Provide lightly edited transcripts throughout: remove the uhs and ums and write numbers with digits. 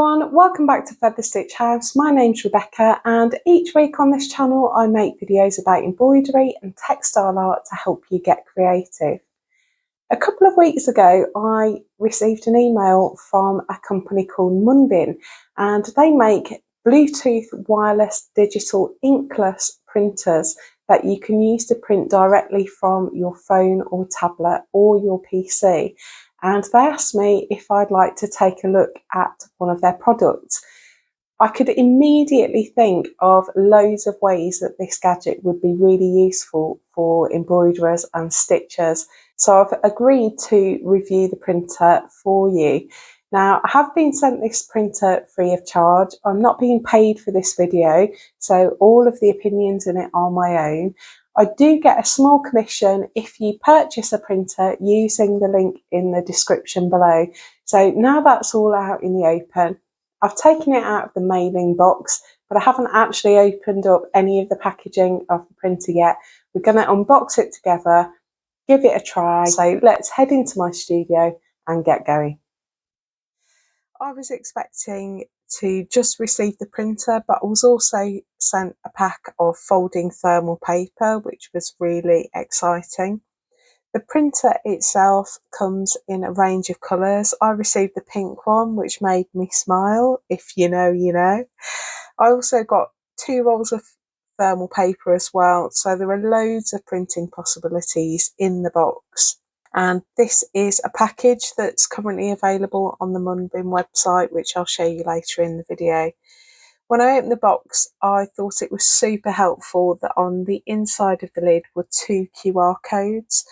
everyone, welcome back to Featherstitch House. My name's Rebecca and each week on this channel I make videos about embroidery and textile art to help you get creative. A couple of weeks ago I received an email from a company called Munbyn and they make Bluetooth wireless digital inkless printers that you can use to print directly from your phone or tablet or your PC. And they asked me if I'd like to take a look at one of their products. I could immediately think of loads of ways that this gadget would be really useful for embroiderers and stitchers. So I've agreed to review the printer for you. Now, I have been sent this printer free of charge. I'm not being paid for this video, so all of the opinions in it are my own. I do get a small commission if you purchase a printer using the link in the description below. So now that's all out in the open. I've taken it out of the mailing box, but I haven't actually opened up any of the packaging of the printer yet. We're going to unbox it together, give it a try. So let's head into my studio and get going. I was expecting to just receive the printer, but I was also sent a pack of folding thermal paper, which was really exciting. The printer itself comes in a range of colours. I received the pink one, which made me smile. If you know, you know. I also got 2 rolls of thermal paper as well, so there are loads of printing possibilities in the box. And this is a package that's currently available on the Munbyn website, which I'll show you later in the video. When I opened the box, I thought it was super helpful that on the inside of the lid were 2 QR codes.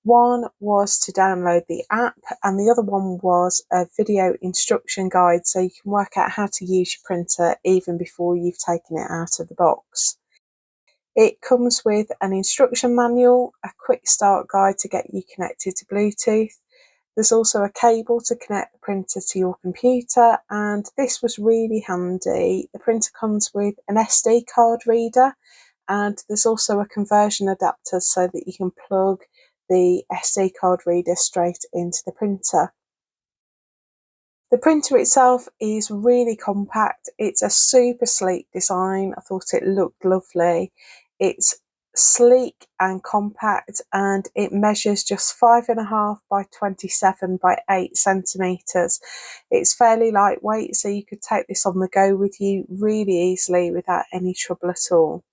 One was to download the app and the other one was a video instruction guide, so you can work out how to use your printer even before you've taken it out of the box. It comes with an instruction manual, a quick start guide to get you connected to Bluetooth. There's also a cable to connect the printer to your computer, and this was really handy. The printer comes with an SD card reader, and there's also a conversion adapter so that you can plug the SD card reader straight into the printer. The printer itself is really compact. It's a super sleek design. I thought it looked lovely. It's sleek and compact, and it measures just 5.5 by 27 by 8 centimeters. It's fairly lightweight, so you could take this on the go with you really easily without any trouble at all.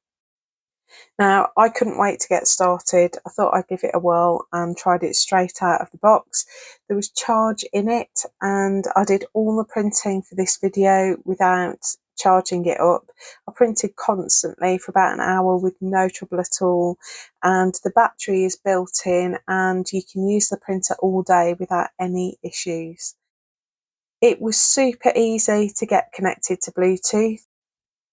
Now, I couldn't wait to get started. I thought I'd give it a whirl and tried it straight out of the box. There was charge in it, and I did all the printing for this video without charging it up. I printed constantly for about an hour with no trouble at all, and the battery is built in and you can use the printer all day without any issues. It was super easy to get connected to Bluetooth.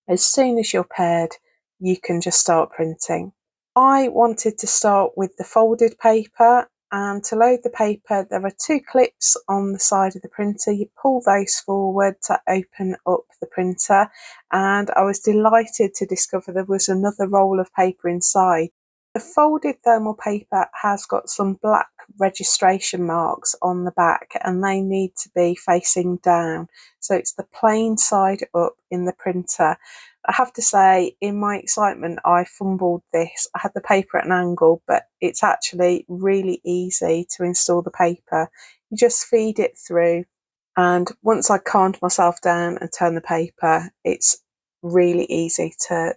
As soon as you're paired, you can just start printing. I wanted to start with the folded paper, and to load the paper there are 2 clips on the side of the printer. You pull those forward to open up the printer, and I was delighted to discover there was another roll of paper inside. The folded thermal paper has got some black registration marks on the back and they need to be facing down, so it's the plain side up in the printer. I have to say, in my excitement, I fumbled this. I had the paper at an angle, but it's actually really easy to install the paper. You just feed it through, and once I calmed myself down and turned the paper, it's really easy to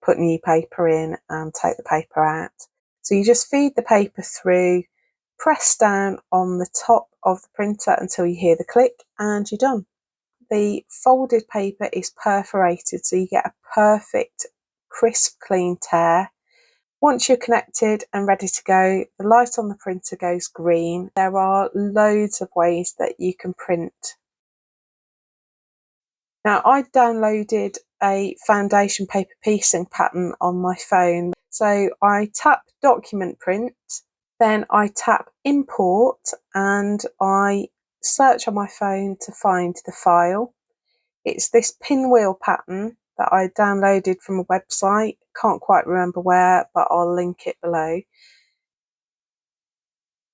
put new paper in and take the paper out. So you just feed the paper through, press down on the top of the printer until you hear the click, and you're done. The folded paper is perforated, so you get a perfect, crisp, clean tear. Once you're connected and ready to go, the light on the printer goes green. There are loads of ways that you can print. Now, I downloaded a foundation paper piecing pattern on my phone. So I tap document print, then I tap import, and I search on my phone to find the file. It's this pinwheel pattern that I downloaded from a website. Can't quite remember where, but I'll link it below.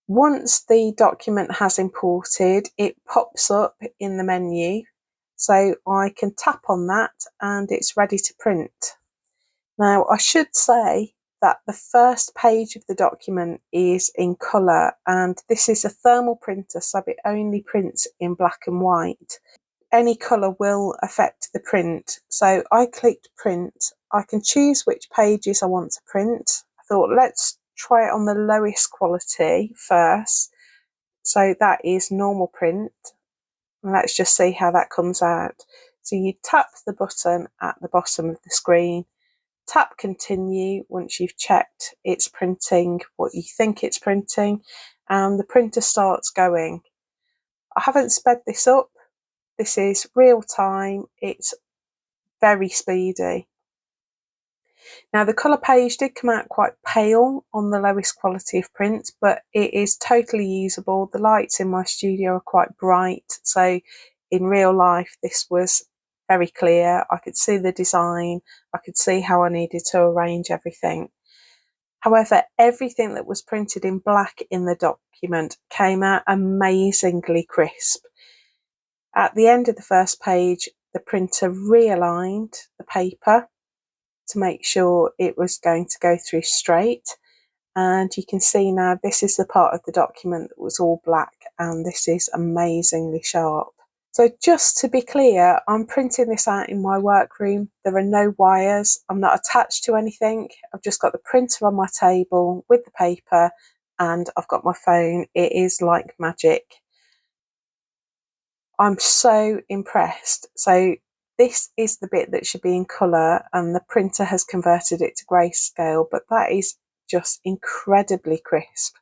Once the document has imported, it pops up in the menu So I can tap on that and it's ready to print. Now I should say that the first page of the document is in colour, and this is a thermal printer, so it only prints in black and white. Any colour will affect the print. So I clicked print. I can choose which pages I want to print. I thought let's try it on the lowest quality first. So that is normal print. And let's just see how that comes out. So you tap the button at the bottom of the screen, tap continue once you've checked it's printing what you think it's printing, and the printer starts going. I haven't sped this up. This is real time. It's very speedy. Now the colour page did come out quite pale on the lowest quality of print, but it is totally usable. The lights in my studio are quite bright, so in real life this was very clear. I could see the design, I could see how I needed to arrange everything. However, everything that was printed in black in the document came out amazingly crisp. At the end of the first page, the printer realigned the paper to make sure it was going to go through straight, and you can see now this is the part of the document that was all black, and this is amazingly sharp. So just to be clear, I'm printing this out in my workroom. There are no wires, I'm not attached to anything. I've just got the printer on my table with the paper and I've got my phone. It is like magic. I'm so impressed. So this is the bit that should be in colour and the printer has converted it to grayscale, but that is just incredibly crisp.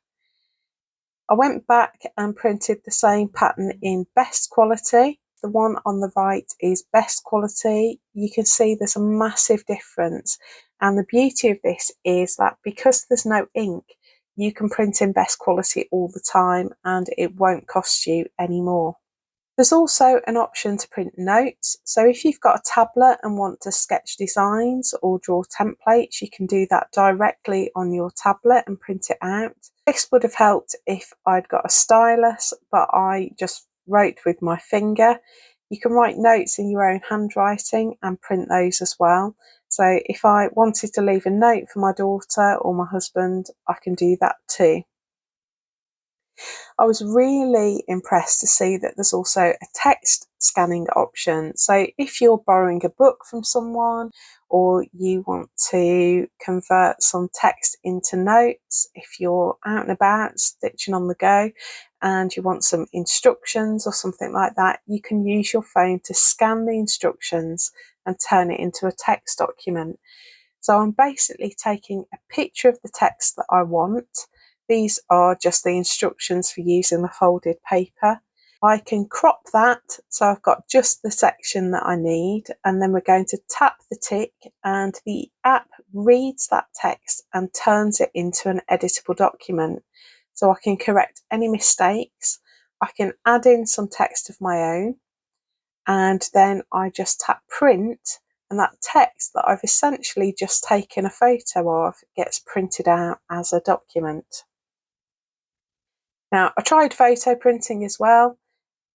I went back and printed the same pattern in best quality. The one on the right is best quality. You can see there's a massive difference, and the beauty of this is that because there's no ink, you can print in best quality all the time and it won't cost you any more. There's also an option to print notes. So if you've got a tablet and want to sketch designs or draw templates, you can do that directly on your tablet and print it out. This would have helped if I'd got a stylus, but I just wrote with my finger. You can write notes in your own handwriting and print those as well. So if I wanted to leave a note for my daughter or my husband, I can do that too. I was really impressed to see that there's also a text scanning option. So if you're borrowing a book from someone, or you want to convert some text into notes, if you're out and about stitching on the go and you want some instructions or something like that, you can use your phone to scan the instructions and turn it into a text document. So I'm basically taking a picture of the text that I want. These are just the instructions for using the folded paper. I can crop that, so I've got just the section that I need, and then we're going to tap the tick and the app reads that text and turns it into an editable document. So I can correct any mistakes, I can add in some text of my own, and then I just tap print, and that text that I've essentially just taken a photo of gets printed out as a document. Now, I tried photo printing as well.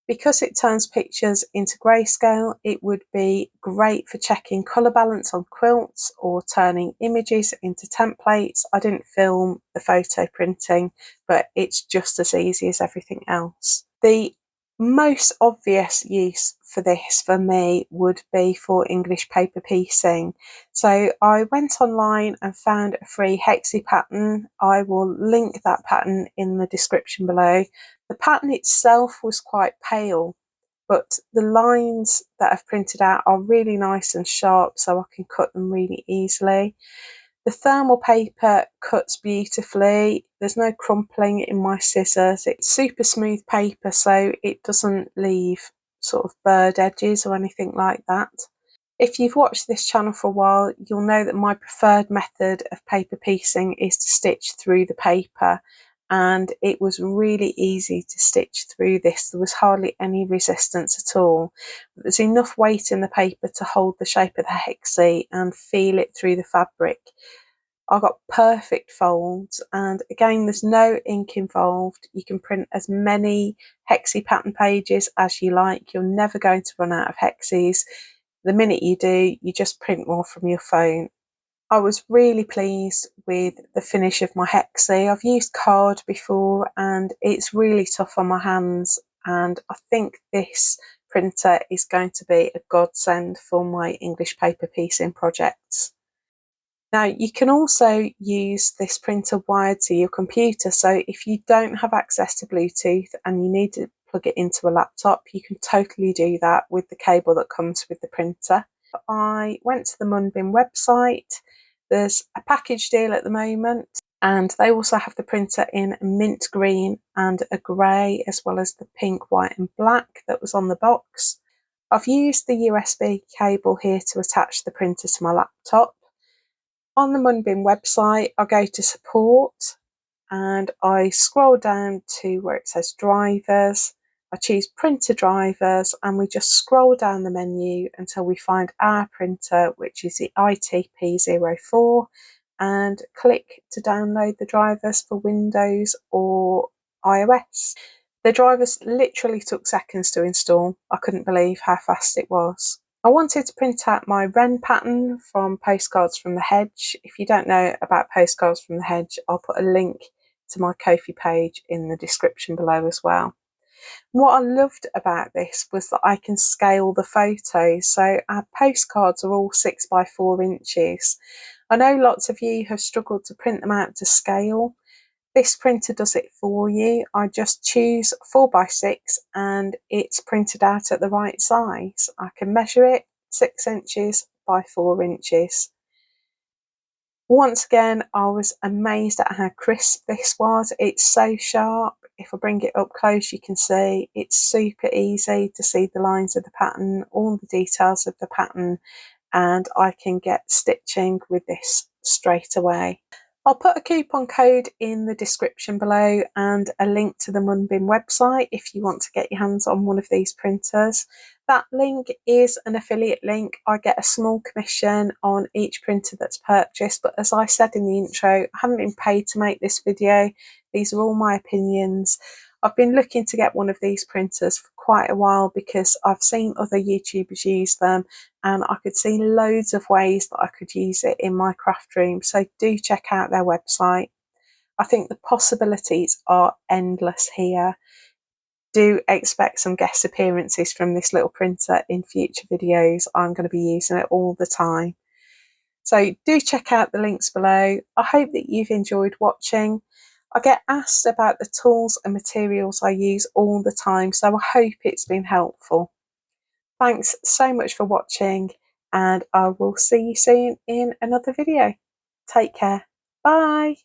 Because it turns pictures into grayscale, it would be great for checking colour balance on quilts or turning images into templates. I didn't film the photo printing, but it's just as easy as everything else. The most obvious use for this for me would be for English paper piecing. So I went online and found a free hexie pattern. I will link that pattern in the description below. The pattern itself was quite pale, but the lines that I've printed out are really nice and sharp, so I can cut them really easily. The thermal paper cuts beautifully. There's no crumpling in my scissors. It's super smooth paper, so it doesn't leave sort of bird edges or anything like that. If you've watched this channel for a while, you'll know that my preferred method of paper piecing is to stitch through the paper, and it was really easy to stitch through this. There was hardly any resistance at all. There's enough weight in the paper to hold the shape of the hexie and feel it through the fabric. I got perfect folds, and again there's no ink involved. You can print as many hexie pattern pages as you like. You're never going to run out of hexes. The minute you do, you just print more from your phone. I was really pleased with the finish of my hexie. I've used card before and it's really tough on my hands, and I think this printer is going to be a godsend for my English paper piecing projects. Now you can also use this printer wired to your computer, so if you don't have access to Bluetooth and you need to plug it into a laptop, you can totally do that with the cable that comes with the printer. I went to the Munbyn website. There's a package deal at the moment, and they also have the printer in mint green and a grey, as well as the pink, white and black that was on the box. I've used the USB cable here to attach the printer to my laptop. On the Munbyn website, I go to support and I scroll down to where it says drivers. I choose printer drivers and we just scroll down the menu until we find our printer, which is the ITP04, and click to download the drivers for Windows or iOS. The drivers literally took seconds to install. I couldn't believe how fast it was. I wanted to print out my wren pattern from Postcards from the Hedge. If you don't know about Postcards from the Hedge, I'll put a link to my Ko-fi page in the description below as well. What I loved about this was that I can scale the photos. So our postcards are all 6 by 4 inches. I know lots of you have struggled to print them out to scale. This printer does it for you. I just choose 4 by 6 and it's printed out at the right size. I can measure it 6 inches by 4 inches. Once again, I was amazed at how crisp this was. It's so sharp. If I bring it up close, you can see it's super easy to see the lines of the pattern, all the details of the pattern, and I can get stitching with this straight away. I'll put a coupon code in the description below and a link to the Munbyn website if you want to get your hands on one of these printers. That link is an affiliate link. I get a small commission on each printer that's purchased, but as I said in the intro, I haven't been paid to make this video. These are all my opinions. I've been looking to get one of these printers for quite a while because I've seen other YouTubers use them and I could see loads of ways that I could use it in my craft room. So do check out their website. I think the possibilities are endless here. Do expect some guest appearances from this little printer in future videos. I'm going to be using it all the time. So do check out the links below. I hope that you've enjoyed watching. I get asked about the tools and materials I use all the time, so I hope it's been helpful. Thanks so much for watching, and I will see you soon in another video. Take care. Bye.